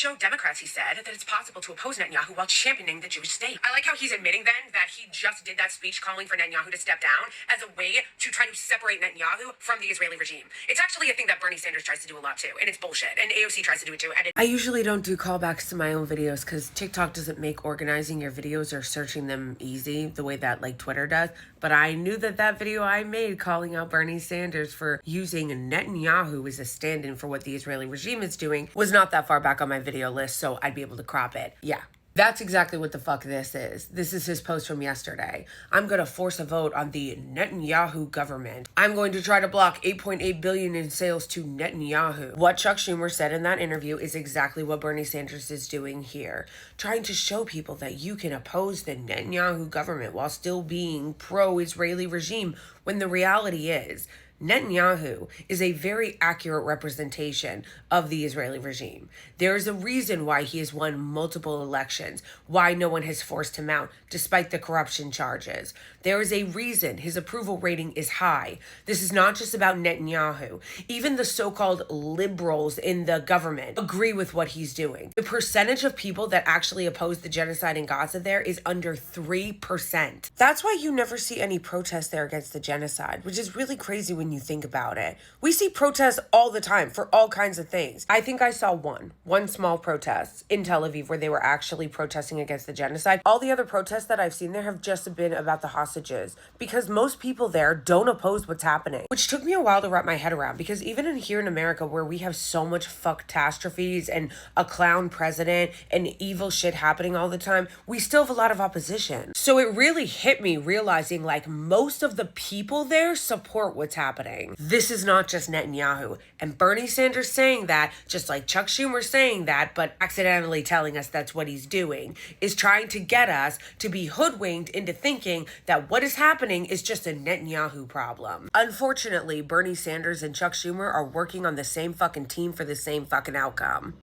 show Democrats, he said, that it's possible to oppose Netanyahu while championing the Jewish state. I like how he's admitting then that he just did that speech calling for Netanyahu to step down as a way to try to separate Netanyahu from the Israeli regime. It's actually a thing that Bernie Sanders tries to do a lot too, and it's bullshit. And AOC tries to do it too. I usually don't do callbacks to my own videos because TikTok doesn't make organizing your videos or searching them easy the way that like Twitter does. But I knew that video I made calling out Bernie Sanders for using Netanyahu as a stand-in for what the Israeli regime is doing was not that far back on my video list, so I'd be able to crop it. Yeah. That's exactly what the fuck this is. This is his post from yesterday. I'm going to force a vote on the Netanyahu government. I'm going to try to block $8.8 billion in sales to Netanyahu. What Chuck Schumer said in that interview is exactly what Bernie Sanders is doing here. Trying to show people that you can oppose the Netanyahu government while still being pro-Israeli regime, when the reality is Netanyahu is a very accurate representation of the Israeli regime. There is a reason why he has won multiple elections, why no one has forced him out, despite the corruption charges. There is a reason his approval rating is high. This is not just about Netanyahu. Even the so-called liberals in the government agree with what he's doing. The percentage of people that actually oppose the genocide in Gaza there is under 3%. That's why you never see any protests there against the genocide, which is really crazy when you think about it. We see protests all the time for all kinds of things. I think I saw one small protest in Tel Aviv where they were actually protesting against the genocide. All the other protests that I've seen there have just been about the hostages, because most people there don't oppose what's happening, which took me a while to wrap my head around, because even here in America, where we have so much fuck-tastrophes and a clown president and evil shit happening all the time, we still have a lot of opposition. So it really hit me realizing like most of the people there support what's happening. This is not just Netanyahu. And Bernie Sanders saying that, just like Chuck Schumer saying that, but accidentally telling us that's what he's doing, is trying to get us to be hoodwinked into thinking that what is happening is just a Netanyahu problem. Unfortunately, Bernie Sanders and Chuck Schumer are working on the same fucking team for the same fucking outcome.